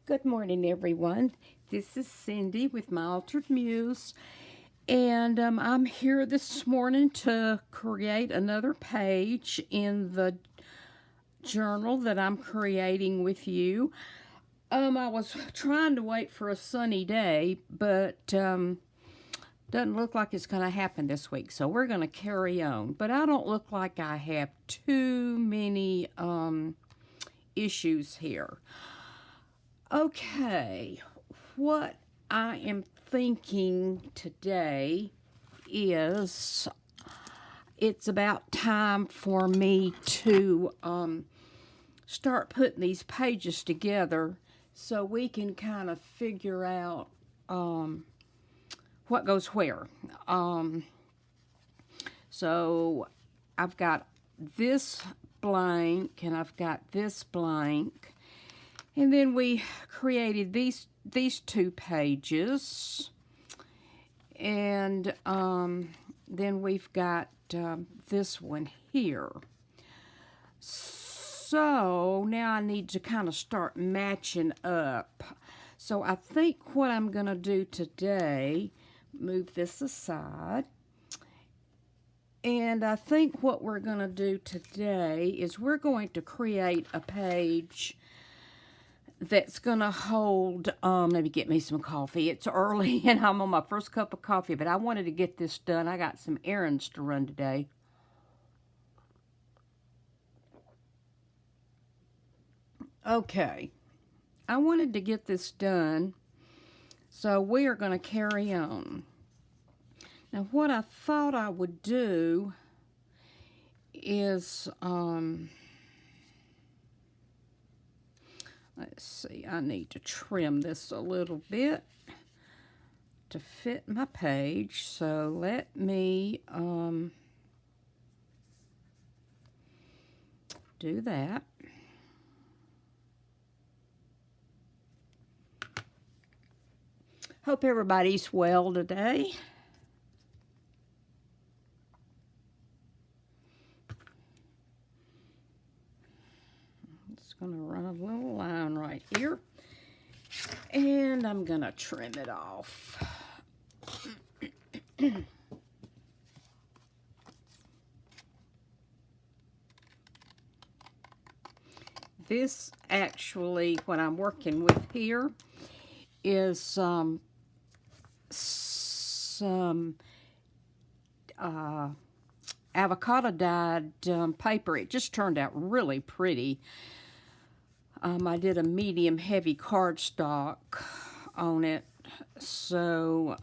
Good morning, everyone. This is Cindy with My Altered Muse, and I'm here this morning to create another page in the journal that I'm creating with you. I was trying to wait for a sunny day, but doesn't look like it's going to happen this week, so we're going to carry on. But I don't look like I have too many issues here. Okay, what I am thinking today is it's about time for me to start putting these pages together so we can kind of figure out what goes where. So I've got this blank and I've got this blank. And then we created these two pages, and then we've got this one here. So now I need to kind of start matching up. So I think what I'm going to do today, move this aside, and I think what we're going to do today is we're going to create a page that's gonna hold, let me get me some coffee. It's early and I'm on my first cup of coffee, but I wanted to get this done. I got some errands to run today. Okay, I wanted to get this done, so we are gonna carry on. Now what I thought I would do is, let's see, I need to trim this a little bit to fit my page. So let me do that. Hope everybody's well today. Going to run a little line right here, and I'm going to trim it off. This actually, what I'm working with here is some avocado dyed paper. It just turned out really pretty. I did a medium heavy cardstock on it. So,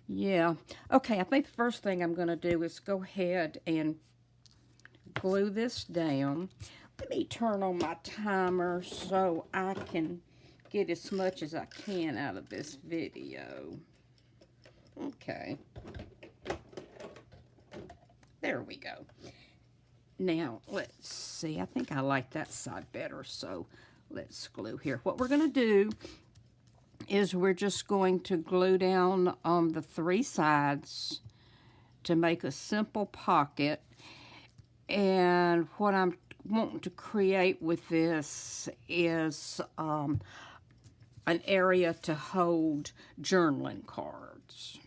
yeah. Okay, I think the first thing I'm going to do is go ahead and glue this down. Let me turn on my timer so I can get as much as I can out of this video. Okay. There we go. Now, let's see. I think I like that side better, so let's glue here. What we're going to do is we're just going to glue down on the three sides to make a simple pocket. And what I'm wanting to create with this is an area to hold journaling cards.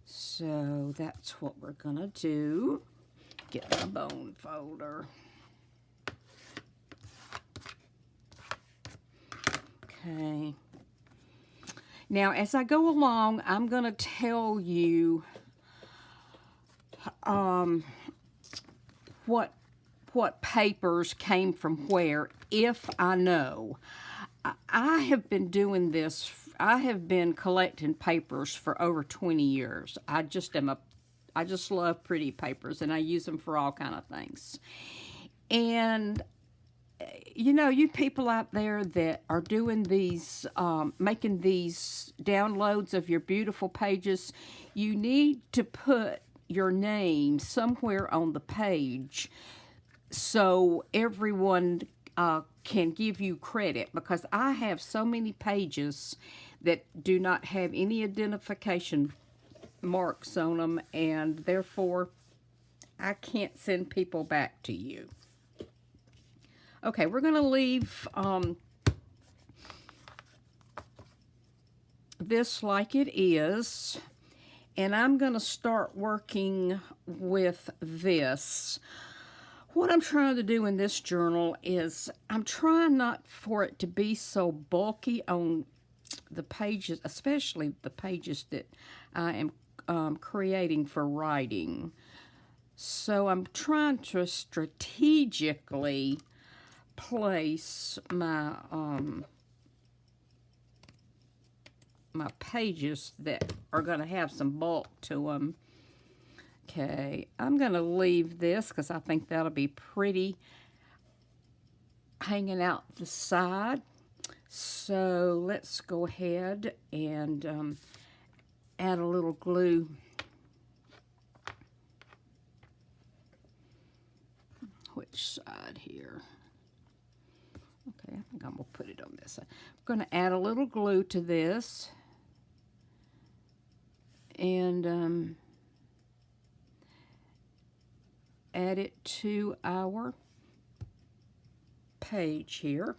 So that's what we're going to do. Get my bone folder. Okay. Now, as I go along, I'm going to tell you what papers came from where, if I know. I have been doing this. I have been collecting papers for over 20 years. I just love pretty papers, and I use them for all kind of things. And you know, you people out there that are doing these, making these downloads of your beautiful pages, you need to put your name somewhere on the page so everyone can give you credit, because I have so many pages that do not have any identification marks on them, and therefore I can't send people back to you. Okay, we're going to leave this like it is, and I'm going to start working with this. What I'm trying to do in this journal is I'm trying not for it to be so bulky on the pages, especially the pages that I am creating for writing. So I'm trying to strategically place my pages that are going to have some bulk to them. Okay, I'm going to leave this because I think that'll be pretty hanging out the side. So let's go ahead and add a little glue. Which side here? Okay, I think I'm going to put it on this side. I'm going to add a little glue to this. And add it to our page here.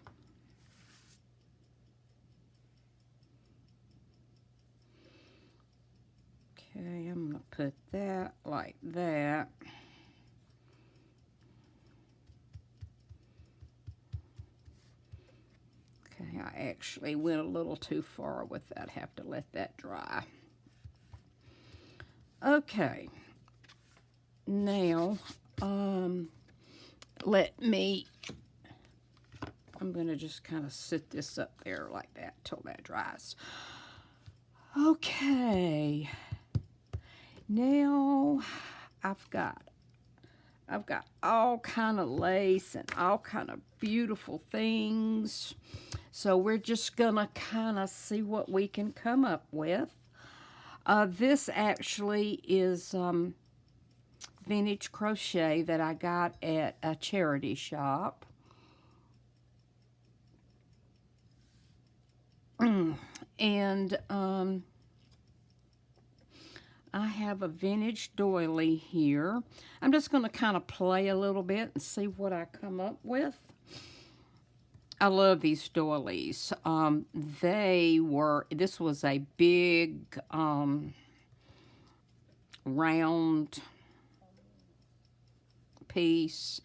Okay, I'm going to put that like that. Okay, I actually went a little too far with that. Have to let that dry. Okay, now I'm going to just kind of sit this up there like that till that dries. Okay, now I've got all kind of lace and all kind of beautiful things. So we're just gonna kind of see what we can come up with. This actually is vintage crochet that I got at a charity shop. And I have a vintage doily here. I'm just going to kind of play a little bit and see what I come up with. I love these doilies. This was a big round piece,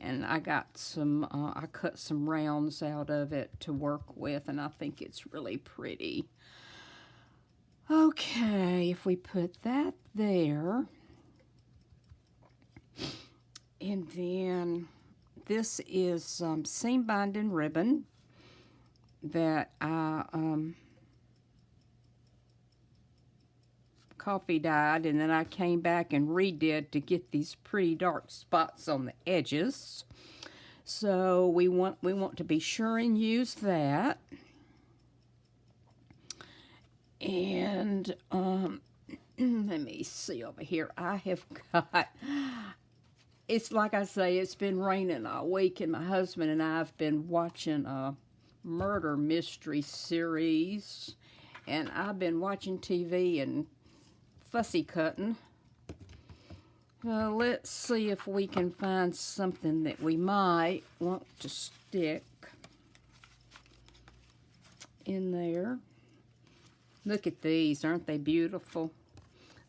and I got some, I cut some rounds out of it to work with, and I think it's really pretty. Okay, if we put that there, and then this is seam binding ribbon that I coffee dyed, and then I came back and redid to get these pretty dark spots on the edges. So we want to be sure and use that. And let me see over here. I have got, it's like I say, it's been raining all week, and my husband and I have been watching a murder mystery series, and I've been watching TV and fussy cutting. Let's see if we can find something that we might want to stick in there. Look at these, aren't they beautiful?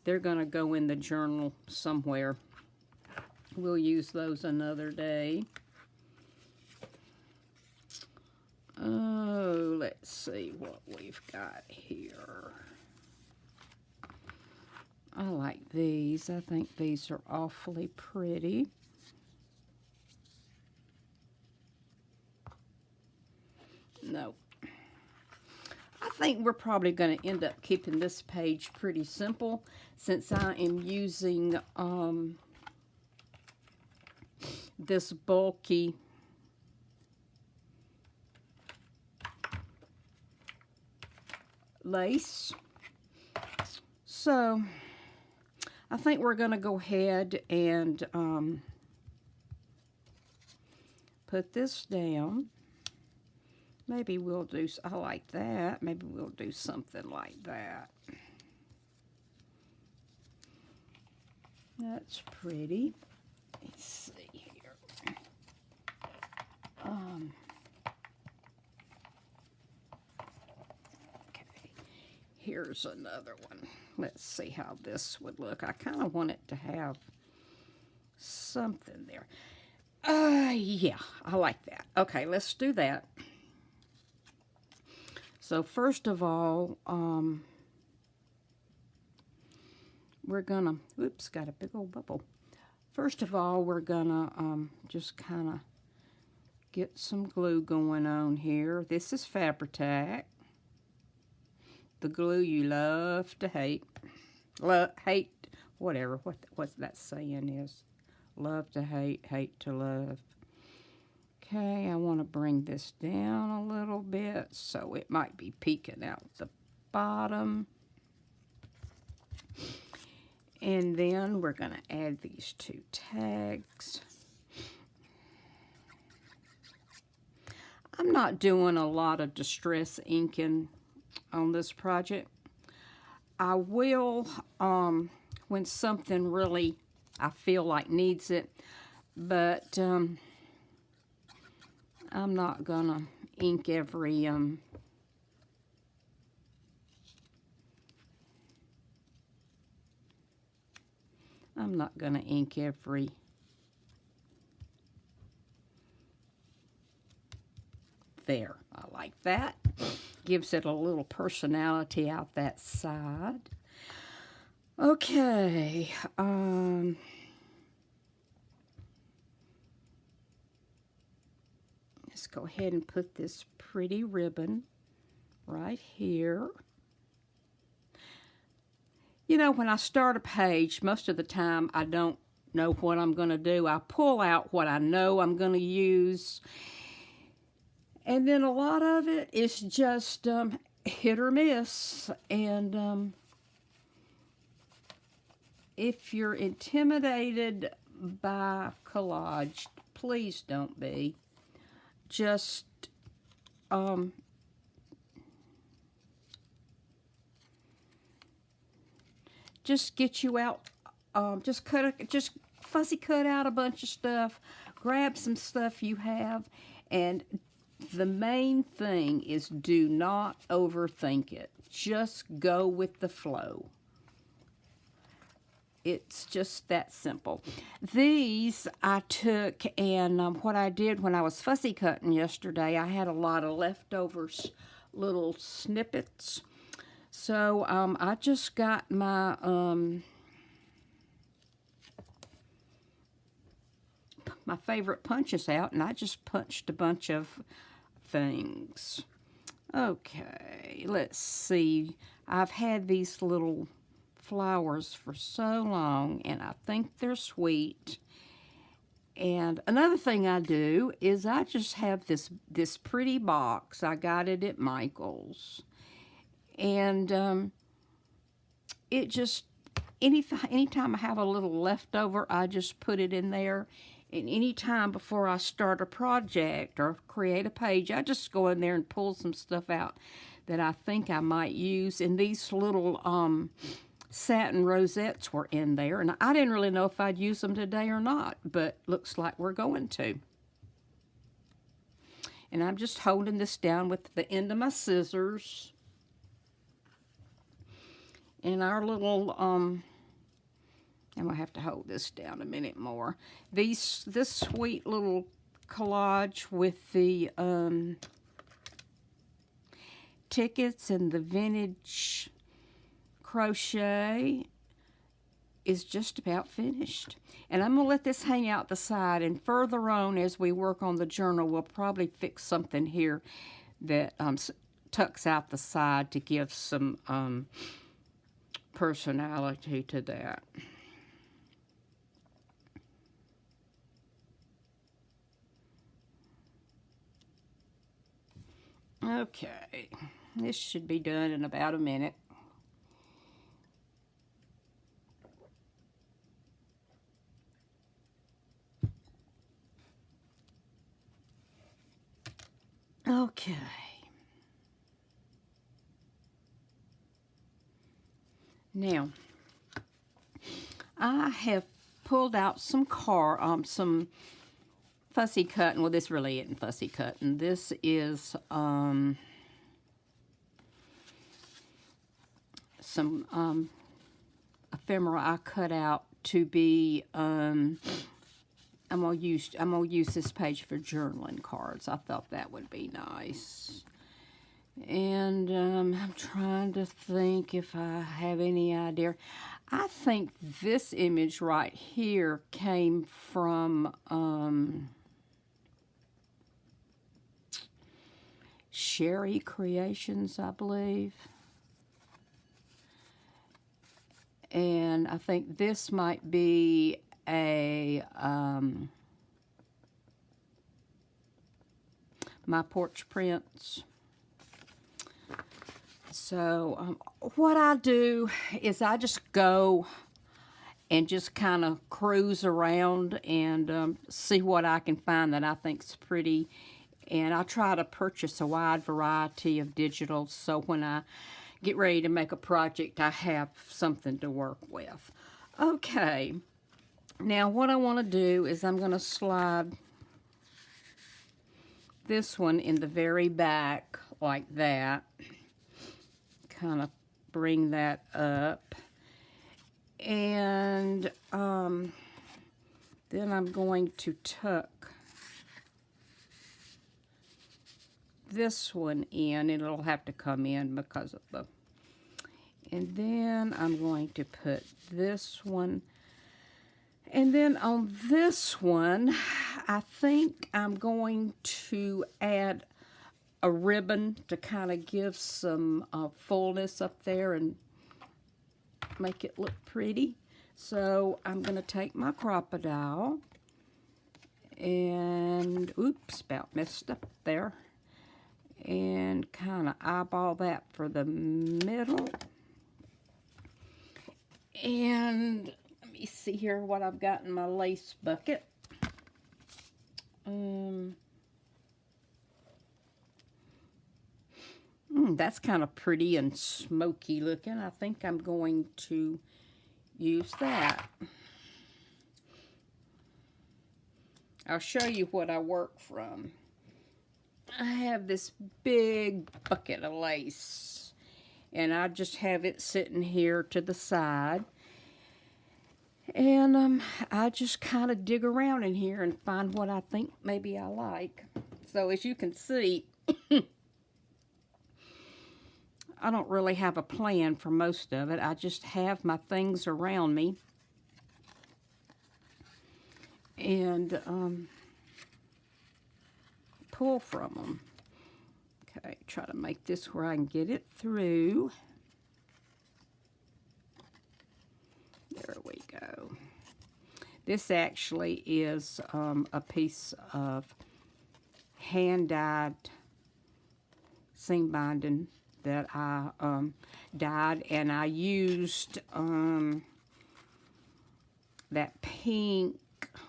They're going to go in the journal somewhere. We'll use those another day. Oh, let's see what we've got here. I like these. I think these are awfully pretty. No. I think we're probably going to end up keeping this page pretty simple since I am using this bulky lace. So I think we're going to go ahead and put this down. Maybe we'll do, I like that. Maybe we'll do something like that. That's pretty. Let's see here. here's another one. Let's see how this would look. I kind of want it to have something there. Yeah, I like that. Okay, let's do that. So first of all, we're gonna, oops, got a big old bubble. First of all, we're gonna just kind of get some glue going on here. This is Fabri-Tac, the glue you love to hate. Hate, whatever, what's that saying is? Love to hate, hate to love. Okay, I want to bring this down a little bit so it might be peeking out the bottom. And then we're going to add these two tags. I'm not doing a lot of distress inking on this project. I will when something really I feel like needs it, but I'm not gonna ink every I'm not gonna ink every there. I like that. Gives it a little personality out that side. Okay, let's go ahead and put this pretty ribbon right here. You know, when I start a page, most of the time I don't know what I'm going to do. I pull out what I know I'm going to use. And then a lot of it is just hit or miss. And if you're intimidated by collage, please don't be. Just get you out. Just fussy cut out a bunch of stuff. Grab some stuff you have, and the main thing is do not overthink it. Just go with the flow. It's just that simple. These I took, and what I did when I was fussy cutting yesterday, I had a lot of leftovers, little snippets. So I just got my my favorite punches out, and I just punched a bunch of things. Okay, let's see. I've had these little flowers for so long, and I think they're sweet. And another thing I do is I just have this pretty box. I got it at Michael's, and it just anytime I have a little leftover, I just put it in there. And anytime before I start a project or create a page, I just go in there and pull some stuff out that I think I might use. And these little satin rosettes were in there, and I didn't really know if I'd use them today or not, but looks like we're going to. And I'm just holding this down with the end of my scissors. And our little I'm gonna have to hold this down a minute more. This sweet little collage with the tickets and the vintage crochet is just about finished. And I'm gonna let this hang out the side, and further on as we work on the journal, we'll probably fix something here that tucks out the side to give some personality to that. Okay, this should be done in about a minute. Okay. Now, I have pulled out some fussy cutting. Well, this really isn't fussy cutting. This is some ephemera I cut out to be, I'm gonna use this page for journaling cards. I thought that would be nice. And I'm trying to think if I have any idea. I think this image right here came from Sherry Creations, I believe. And I think this might be a My Porch Prints. So what I do is I just go and just kind of cruise around and see what I can find that I think's pretty. And I try to purchase a wide variety of digitals, so when I get ready to make a project, I have something to work with. Okay, now what I want to do is I'm going to slide this one in the very back like that. Kind of bring that up. And then I'm going to tuck this one in. It'll have to come in because of the... And then I'm going to put this one. And then on this one, I think I'm going to add a ribbon to kind of give some fullness up there and make it look pretty. So I'm going to take my Crop-A-Dile and, oops, about messed up there, and kind of eyeball that for the middle. And let me see here what I've got in my lace bucket. That's kind of pretty and smoky looking. I think I'm going to use that. I'll show you what I work from. I have this big bucket of lace, and I just have it sitting here to the side. And I just kind of dig around in here and find what I think maybe I like. So as you can see, I don't really have a plan for most of it. I just have my things around me. And pull from them. Okay, try to make this where I can get it through. There we go. This actually is a piece of hand-dyed seam binding that I dyed, and I used that pink,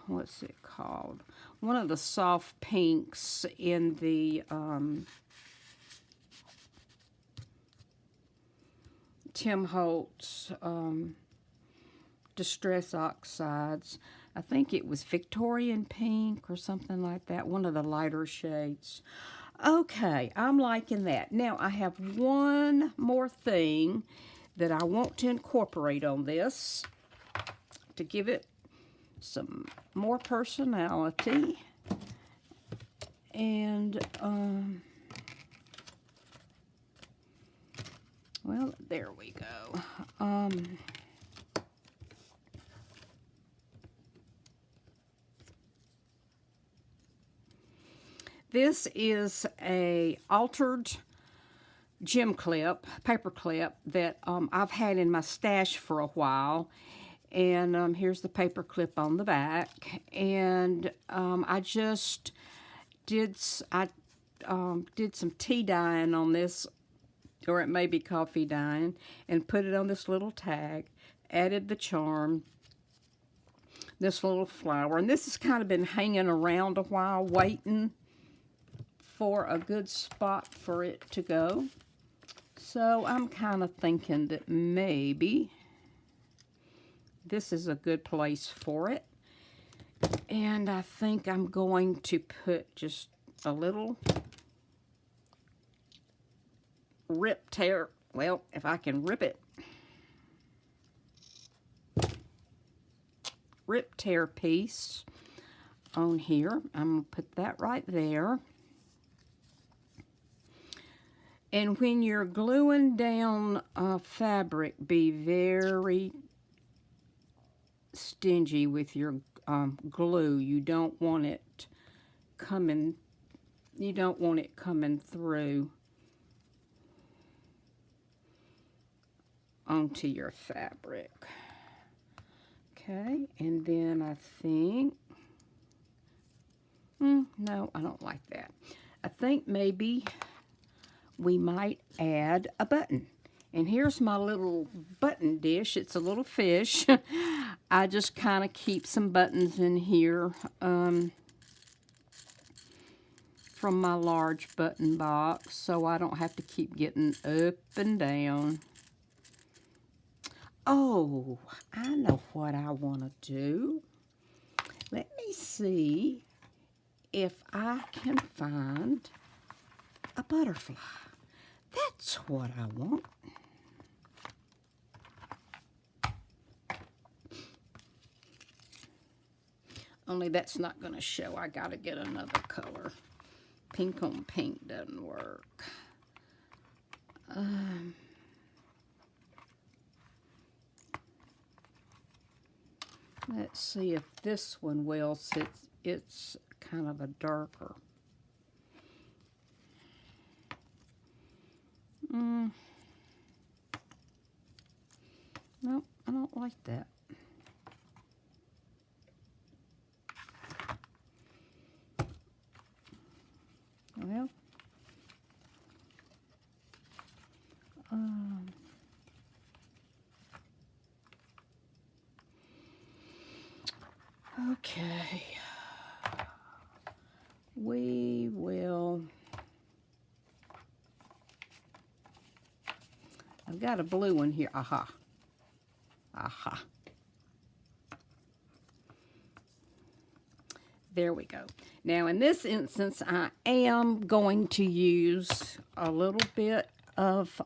what's it called? One of the soft pinks in the Tim Holtz Distress Oxides. I think it was Victorian pink or something like that, one of the lighter shades. Okay, I'm liking that. Now, I have one more thing that I want to incorporate on this to give it some more personality. And, well, there we go. This is a altered gem clip, paper clip, that I've had in my stash for a while. And here's the paper clip on the back. And I just did some tea dyeing on this, or it may be coffee dyeing, and put it on this little tag. Added the charm, this little flower. And this has kind of been hanging around a while, waiting for a good spot for it to go. So I'm kind of thinking that maybe this is a good place for it. And I think I'm going to put just a little rip tear. Well, if I can rip it. rip tear piece on here. I'm going to put that right there. And when you're gluing down fabric, be very stingy with your glue. You don't want it coming through onto your fabric. Okay, and then I think, no, I don't like that. I think maybe we might add a button. And here's my little button dish. It's a little fish. I just kind of keep some buttons in here from my large button box, so I don't have to keep getting up and down. Oh, I know what I want to do. Let me see if I can find a butterfly. That's what I want. Only that's not going to show. I got to get another color. Pink on pink doesn't work. Let's see if this one will, since it's kind of a darker. Nope, I don't like that. Well, okay. We will. I've got a blue one here. Aha. Aha. There we go. Now, in this instance, I am going to use a little bit of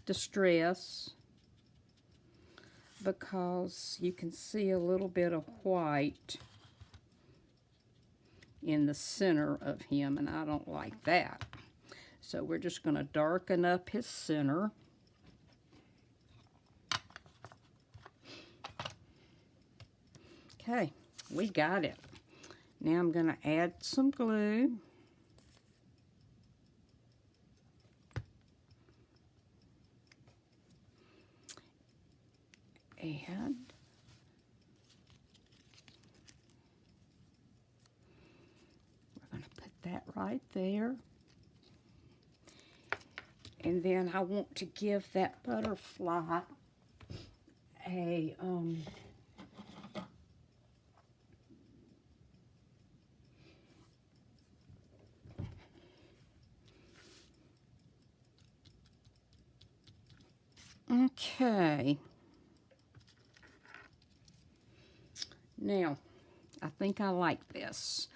Distress, because you can see a little bit of white in the center of him, and I don't like that. So we're just going to darken up his center. Okay, we got it. Now I'm going to add some glue. And we're going to put that right there. And then I want to give that butterfly a okay. Now, I think I like this.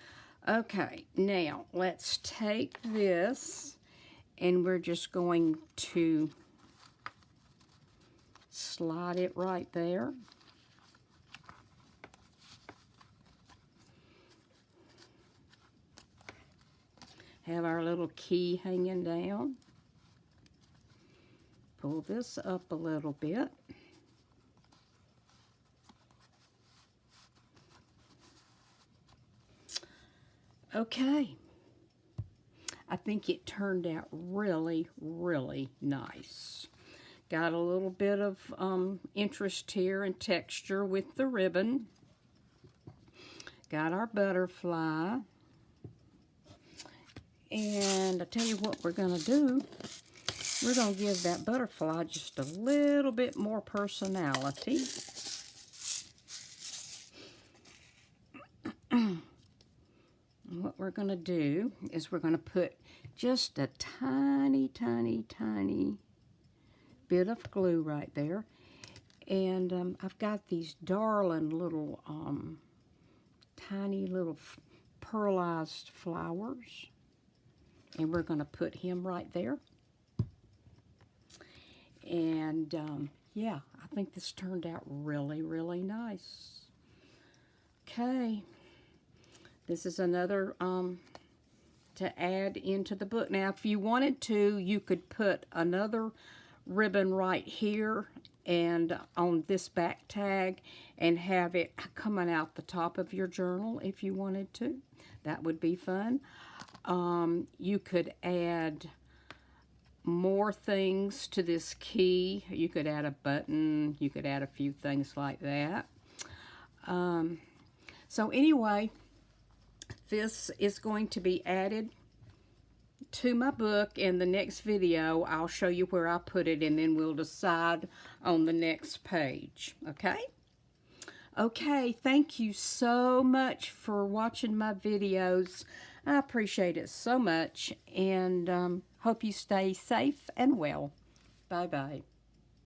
Okay, now let's take this and we're just going to slide it right there. Have our little key hanging down. Pull this up a little bit. Okay. I think it turned out really, really nice. Got a little bit of interest here and texture with the ribbon. Got our butterfly. And I tell you what we're going to do. We're going to give that butterfly just a little bit more personality. What we're going to do is we're going to put just a tiny, tiny, tiny bit of glue right there. And I've got these darling little, tiny little pearlized flowers. And we're going to put him right there. And yeah, I think this turned out really, really nice. Okay, this is another to add into the book. Now, if you wanted to, you could put another ribbon right here and on this back tag and have it coming out the top of your journal if you wanted to. That would be fun. You could add more things to this key. You could add a button. You could add a few things like that. So anyway, this is going to be added to my book. In the next video, I'll show you where I put it, and then we'll decide on the next page. Okay? Okay, thank you so much for watching my videos. I appreciate it so much, and hope you stay safe and well. Bye-bye.